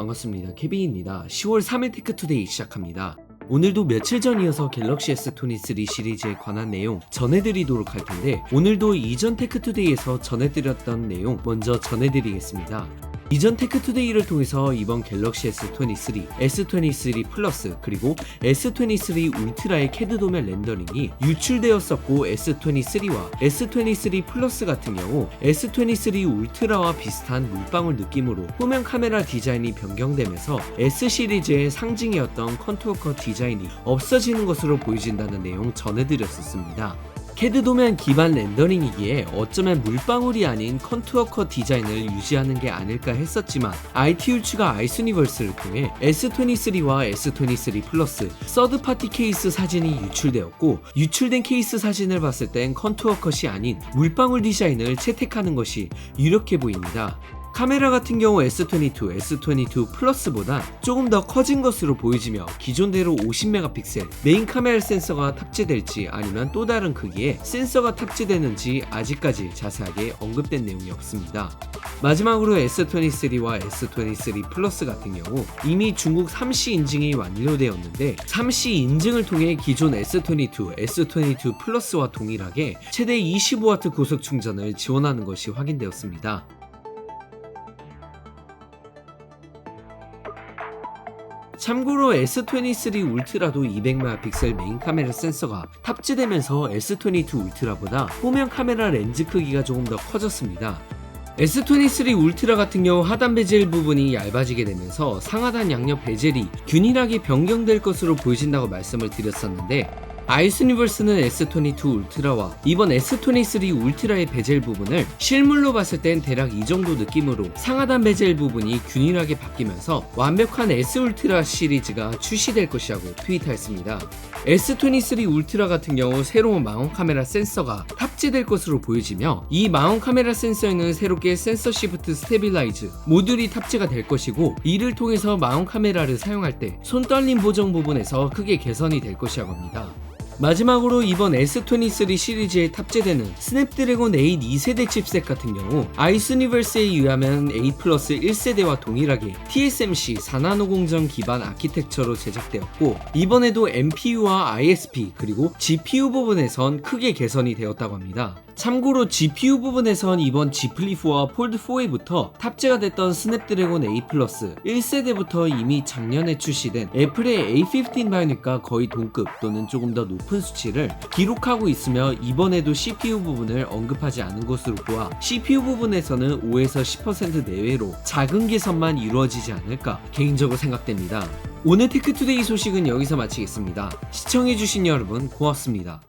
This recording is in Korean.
반갑습니다. 케빈입니다. 10월 3일 테크투데이 시작합니다. 오늘도 며칠 전 이어서 갤럭시 S23 시리즈에 관한 내용 전해드리도록 할 텐데, 오늘도 이전 테크투데이에서 전해드렸던 내용 먼저 전해드리겠습니다. 이전 테크투데이를 통해서 이번 갤럭시 S23, S23 플러스 그리고 S23 울트라의 캐드 도면 렌더링이 유출되었었고, S23와 S23 플러스 같은 경우 S23 울트라와 비슷한 물방울 느낌으로 후면 카메라 디자인이 변경되면서 S 시리즈의 상징이었던 컨투어 컷 디자인이 없어지는 것으로 보여진다는 내용 전해드렸었습니다. 캐드 도면 기반 렌더링이기에 어쩌면 물방울이 아닌 컨투어 컷 디자인을 유지하는 게 아닐까 했었지만, IT 율츠가 아이스유니버스를 통해 S23와 S23 플러스 서드 파티 케이스 사진이 유출되었고, 유출된 케이스 사진을 봤을 땐 컨투어 컷이 아닌 물방울 디자인을 채택하는 것이 유력해 보입니다. 카메라 같은 경우 S22, S22 플러스보다 조금 더 커진 것으로 보여지며, 기존대로 50메가픽셀 메인 카메라 센서가 탑재될지 아니면 또 다른 크기의 센서가 탑재되는지 아직까지 자세하게 언급된 내용이 없습니다. 마지막으로 S23와 S23 플러스 같은 경우 이미 중국 3C 인증이 완료되었는데, 3C 인증을 통해 기존 S22, S22 플러스와 동일하게 최대 25W 고속 충전을 지원하는 것이 확인되었습니다. 참고로 S23 울트라도 200메가픽셀 메인 카메라 센서가 탑재되면서 S22 울트라보다 후면 카메라 렌즈 크기가 조금 더 커졌습니다. S23 울트라 같은 경우 하단 베젤 부분이 얇아지게 되면서 상하단 양옆 베젤이 균일하게 변경될 것으로 보여진다고 말씀을 드렸었는데, 아이스유니버스는 S22 울트라와 이번 S23 울트라의 베젤 부분을 실물로 봤을 땐 대략 이 정도 느낌으로 상하단 베젤 부분이 균일하게 바뀌면서 완벽한 S 울트라 시리즈가 출시될 것이라고 트윗하였습니다. S23 울트라 같은 경우 새로운 마운트 카메라 센서가 탑재될 것으로 보여지며, 이 마운트 카메라 센서에는 새롭게 센서 시프트 스테빌라이즈 모듈이 탑재가 될 것이고, 이를 통해서 마운트 카메라를 사용할 때 손떨림 보정 부분에서 크게 개선이 될 것이라고 합니다. 마지막으로 이번 S23 시리즈에 탑재되는 스냅드래곤 8 2세대 칩셋 같은 경우 아이스유니버스에 의하면 8 플러스 1세대와 동일하게 TSMC 4나노 공정 기반 아키텍처로 제작되었고, 이번에도 NPU와 ISP 그리고 GPU 부분에선 크게 개선이 되었다고 합니다. 참고로 GPU 부분에선 이번 Z 플립4와 폴드4에부터 탑재가 됐던 스냅드래곤 8 플러스 1세대부터 이미 작년에 출시된 애플의 A15 바이오닉과 거의 동급 또는 조금 더 높은 수치를 기록하고 있으며, 이번에도 CPU 부분을 언급하지 않은 것으로 보아 CPU 부분에서는 5에서 10% 내외로 작은 개선만 이루어지지 않을까 개인적으로 생각됩니다. 오늘 테크투데이 소식은 여기서 마치겠습니다. 시청해주신 여러분 고맙습니다.